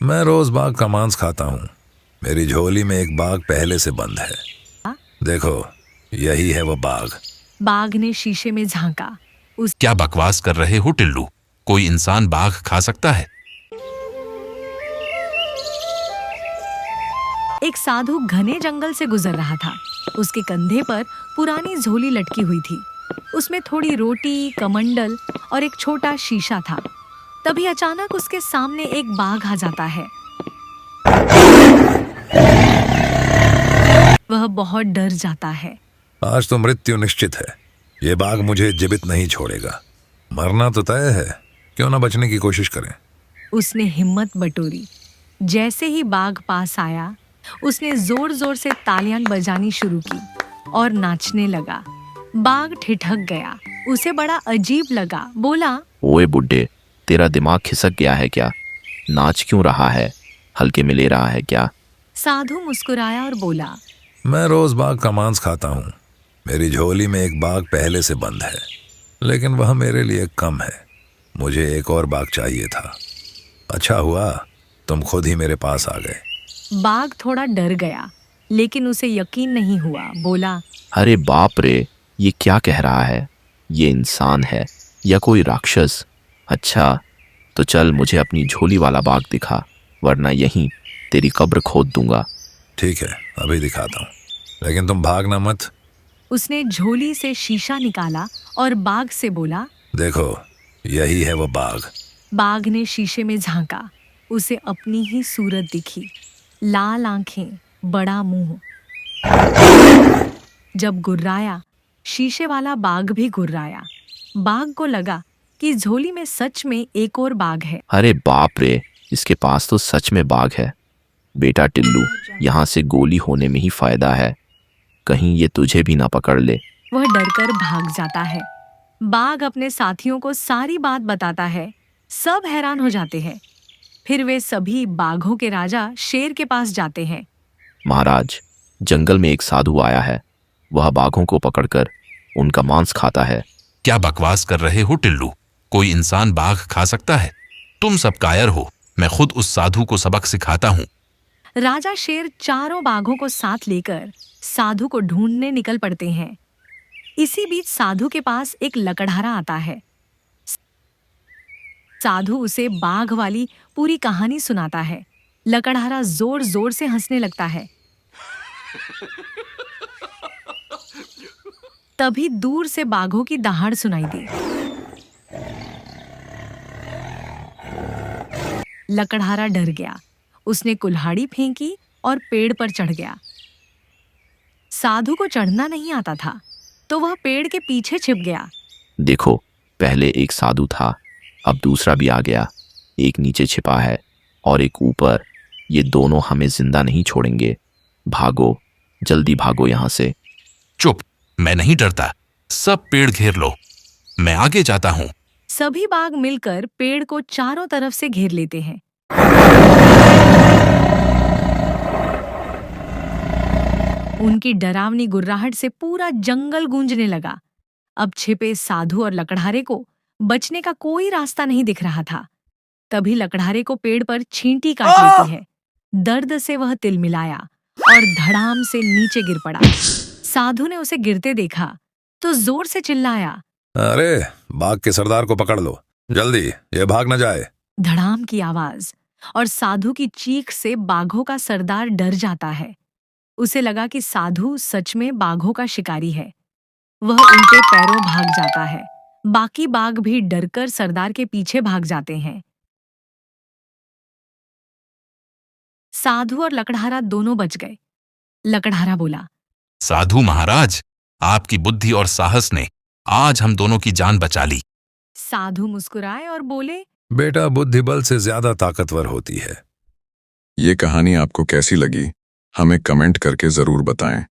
मैं रोज बाघ का मांस खाता हूँ। मेरी झोली में एक बाघ पहले से बंद है। हाँ? देखो, यही है वो बाघ। बाघ ने शीशे में झांका। क्या बकवास कर रहे हो टिल्लू? कोई इंसान बाघ खा सकता है? एक साधु घने जंगल से गुजर रहा था। उसके कंधे पर पुरानी झोली लटकी हुई थी। उसमें थोड़ी रोटी, कमंडल और एक छोटा शीशा था। तभी अचानक उसके सामने एक बाघ आ जाता है। वह बहुत डर जाता है। आज तो मृत्यु निश्चित है। ये बाघ मुझे जीवित नहीं छोड़ेगा। मरना तो तय है, क्यों ना बचने की कोशिश करें। उसने हिम्मत बटोरी। जैसे ही बाघ पास आया, उसने जोर जोर से तालियां बजानी शुरू की और नाचने लगा। बाघ ठिठक गया। उसे बड़ा अजीब लगा। बोला, ओए बुड्ढे, तेरा दिमाग खिसक गया है क्या? नाच क्यों रहा है? हल्के में ले रहा है क्या? साधु मुस्कुराया और बोला, मैं रोज बाघ का मांस खाता हूँ। मेरी झोली में एक बाघ पहले से बंद है, लेकिन वह मेरे लिए कम है। मुझे एक और बाघ चाहिए था। अच्छा हुआ तुम खुद ही मेरे पास आ गए। बाघ थोड़ा डर गया, लेकिन उसे यकीन नहीं हुआ। बोला, अरे बाप रे, ये क्या कह रहा है? ये इंसान है या कोई राक्षस? अच्छा, तो चल मुझे अपनी झोली वाला बाघ दिखा, वरना यहीं तेरी कब्र खोद दूंगा। ठीक है, अभी दिखाता हूँ, लेकिन तुम भागना मत। उसने झोली से शीशा निकाला और बाघ से बोला। देखो, यही है वो बाघ। बाघ ने शीशे में झांका। उसे अपनी ही सूरत दिखी। लाल आंखें, बड़ा मुंह। जब गुर्राया, शीशे वाला बाघ भी गुर्राया। बाघ को लगा कि झोली में सच में एक और बाघ है। अरे बाप रे, इसके पास तो सच में बाघ है। बेटा टिल्लू, यहाँ से गोली होने में ही फायदा है। कहीं ये तुझे भी ना पकड़ ले। वह डरकर भाग जाता है। बाघ अपने साथियों को सारी बात बताता है। सब हैरान हो जाते हैं। फिर वे सभी बाघों के राजा शेर के पास जाते हैं। महाराज, जंगल में एक साधु आया है। वह बाघों को पकड़कर उनका मांस खाता है। क्या बकवास कर रहे हो टिल्लू? कोई इंसान बाघ खा सकता है? तुम सब कायर हो। मैं खुद उस साधु को सबक सिखाता हूँ। राजा शेर चारों बाघों को साथ लेकर साधु को ढूंढने निकल पड़ते हैं। इसी बीच साधु के पास एक लकड़हारा आता है। साधु उसे बाघ वाली पूरी कहानी सुनाता है। लकड़हारा जोर जोर से हंसने लगता है। तभी दूर से बाघों की दहाड़ सुनाई दी। लकड़हारा डर गया। उसने कुल्हाड़ी फेंकी और पेड़ पर चढ़ गया। साधु को चढ़ना नहीं आता था, तो वह पेड़ के पीछे छिप गया। देखो, पहले एक साधु था, अब दूसरा भी आ गया। एक नीचे छिपा है और एक ऊपर। ये दोनों हमें जिंदा नहीं छोड़ेंगे। भागो, जल्दी भागो यहाँ से। चुप, मैं नहीं डरता। सब पेड़ घेर लो, मैं आगे जाता हूँ। सभी बाघ मिलकर पेड़ को चारों तरफ से घेर लेते हैं। उनकी डरावनी गुर्राहट से पूरा जंगल गूंजने लगा। अब छिपे साधु और लकड़हारे को बचने का कोई रास्ता नहीं दिख रहा था। तभी लकड़हारे को पेड़ पर छींटी काट लेती है। दर्द से वह तिलमिलाया और धड़ाम से नीचे गिर पड़ा। साधु ने उसे गिरते देखा तो जोर से चिल्लाया, अरे, बाघ के सरदार को पकड़ लो, जल्दी, ये भाग न जाए। धड़ाम की आवाज और साधु की चीख से बाघों का सरदार डर जाता है। उसे लगा कि साधु सच में बाघों का शिकारी है। वह उनके पैरों भाग जाता है। बाकी बाघ भी डरकर सरदार के पीछे भाग जाते हैं। साधु और लकड़हारा दोनों बच गए। लकड़हारा बोला, साधु महाराज, आपकी बुद्धि और साहस ने आज हम दोनों की जान बचा ली। साधु मुस्कुराए और बोले, बेटा बुद्धि बल से ज्यादा ताकतवर होती है। ये कहानी आपको कैसी लगी? हमें कमेंट करके जरूर बताएं।